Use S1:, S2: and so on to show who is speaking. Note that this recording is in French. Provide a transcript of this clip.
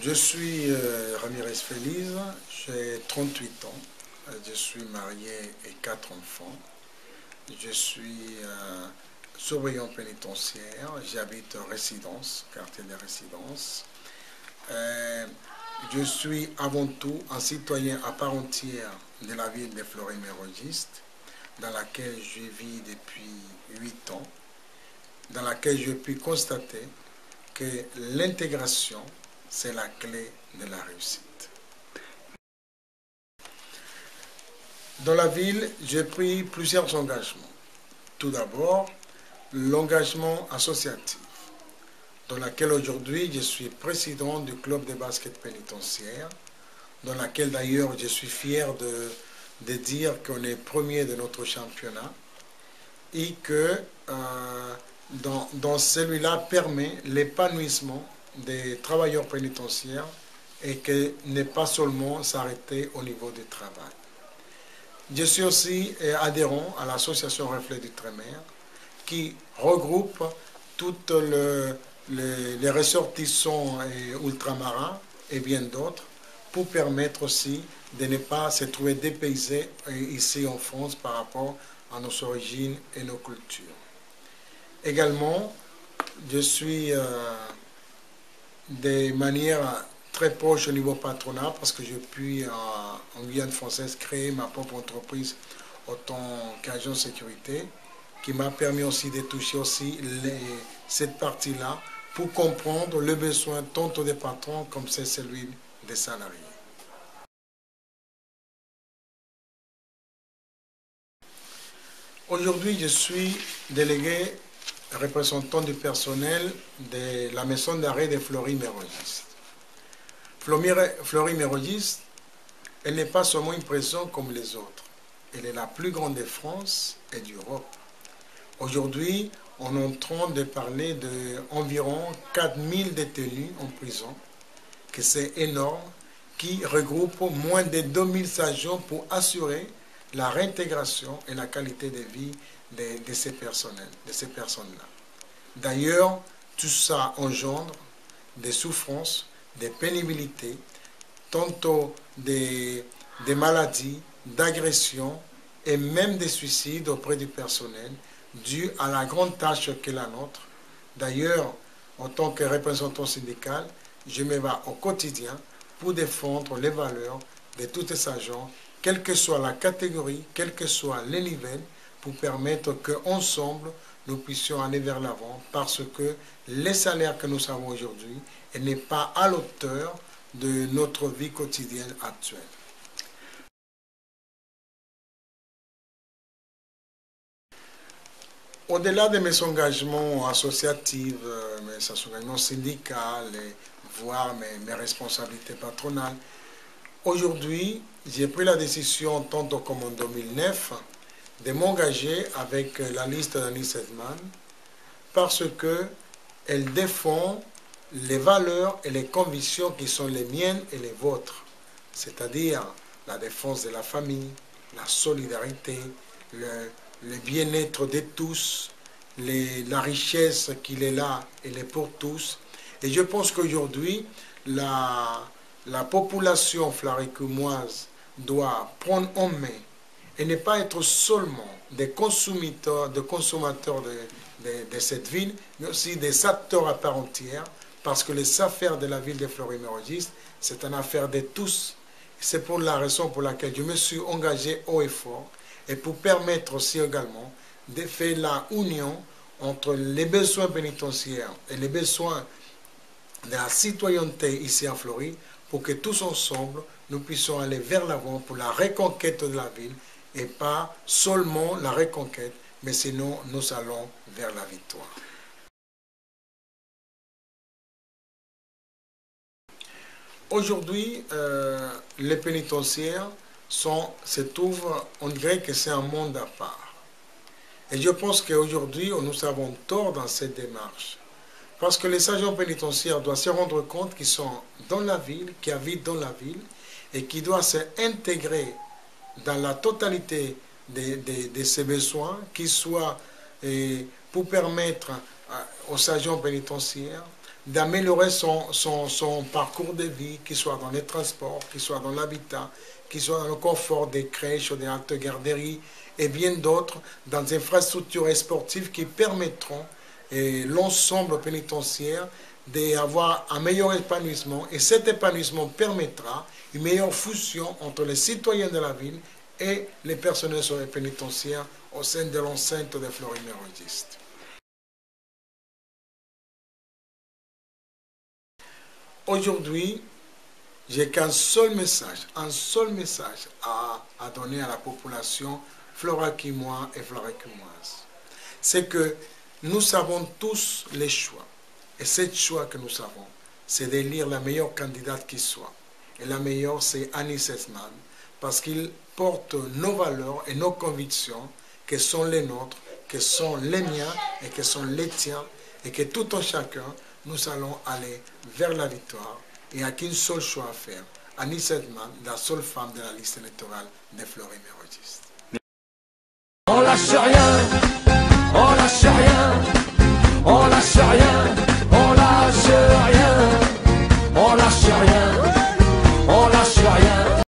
S1: Je suis Ramirez Feliz, j'ai 38 ans, je suis marié et 4 enfants. Je suis surveillant pénitentiaire, j'habite en résidence, quartier de résidence. Je suis avant tout un citoyen à part entière de la ville de Fleury-Mérogis, dans laquelle je vis depuis 8 ans, dans laquelle je puis constater que l'intégration, c'est la clé de la réussite. Dans la ville, j'ai pris plusieurs engagements. Tout d'abord, l'engagement associatif, dans lequel aujourd'hui je suis président du club de basket pénitentiaire, dans lequel d'ailleurs je suis fier de dire qu'on est premier de notre championnat et que dans celui-là permet l'épanouissement des travailleurs pénitentiaires et que n'est pas seulement s'arrêter au niveau du travail. Je suis aussi adhérent à l'association Reflet d'Outre-mer qui regroupe toutes les ressortissants ultramarins et bien d'autres pour permettre aussi de ne pas se trouver dépaysés ici en France par rapport à nos origines et nos cultures. Également, je suis de manière très proche au niveau patronat parce que je puis en Guyane française créer ma propre entreprise en tant qu'agent de sécurité qui m'a permis aussi de toucher aussi cette partie-là pour comprendre le besoin tant des patrons comme c'est celui des salariés. Aujourd'hui, je suis délégué représentant du personnel de la maison d'arrêt de Fleury-Mérogis. Fleury-Mérogis, elle n'est pas seulement une prison comme les autres. Elle est la plus grande de France et d'Europe. Aujourd'hui, on est en train de parler d'environ 4000 détenus en prison, que c'est énorme, qui regroupe moins de 2000 agents pour assurer la réintégration et la qualité de vie de ces personnes-là. D'ailleurs, tout ça engendre des souffrances, des pénibilités, tantôt des maladies, d'agressions et même des suicides auprès du personnel dû à la grande tâche qu'est la nôtre. D'ailleurs, en tant que représentant syndical, je me bats au quotidien pour défendre les valeurs de tous ces agents, quelle que soit la catégorie, quel que soit les niveaux, pour permettre qu'ensemble, nous puissions aller vers l'avant, parce que les salaires que nous avons aujourd'hui n'est pas à l'auteur de notre vie quotidienne actuelle. Au-delà de mes engagements associatifs, mes engagements syndicaux, voire mes responsabilités patronales, aujourd'hui, j'ai pris la décision, tant comme en 2009, de m'engager avec la liste d'Annie Sedman parce qu'elle défend les valeurs et les convictions qui sont les miennes et les vôtres, c'est-à-dire la défense de la famille, la solidarité, le bien-être de tous, la richesse qu'il est là, elle est pour tous. Et je pense qu'aujourd'hui, la population flaricumoise doit prendre en main et ne pas être seulement des consommateurs de cette ville, mais aussi des acteurs à part entière, parce que les affaires de la ville de Fleury-Mérogis, c'est une affaire de tous. C'est pour la raison pour laquelle je me suis engagé haut et fort, et pour permettre aussi également de faire la union entre les besoins pénitentiaires et les besoins de la citoyenneté ici à Fleury, pour que tous ensemble, nous puissions aller vers l'avant pour la reconquête de la ville, et pas seulement la reconquête, mais sinon nous allons vers la victoire. Aujourd'hui, les pénitentiaires se trouvent, on dirait que c'est un monde à part. Et je pense qu'aujourd'hui, nous avons tort dans cette démarche. Parce que les agents pénitentiaires doivent se rendre compte qu'ils sont dans la ville, qui habitent dans la ville, et qui doivent s'intégrer dans la totalité de ses besoins, qu'ils soient pour permettre aux agents pénitentiaires d'améliorer son parcours de vie, qu'il soit dans les transports, qu'il soit dans l'habitat, qu'il soit dans le confort des crèches ou des haltes garderies et bien d'autres, dans des infrastructures sportives qui permettront l'ensemble pénitentiaire d'avoir un meilleur épanouissement, et cet épanouissement permettra une meilleure fusion entre les citoyens de la ville et les personnels pénitentiaires au sein de l'enceinte de Fleury-Mérogis. Aujourd'hui, j'ai qu'un seul message à donner à la population floraquimoise et floraquimoise. C'est que nous avons tous les choix. Et ce choix que nous avons, c'est d'élire la meilleure candidate qui soit. Et la meilleure, c'est Annie Setzman, parce qu'il porte nos valeurs et nos convictions, qui sont les nôtres, qui sont les miens et qui sont les tiens, et que tout en chacun, nous allons aller vers la victoire. Il n'y a qu'une seule choix à faire. Annie Setzman, la seule femme de la liste électorale de Fleury-Mérogis.
S2: On lâche rien.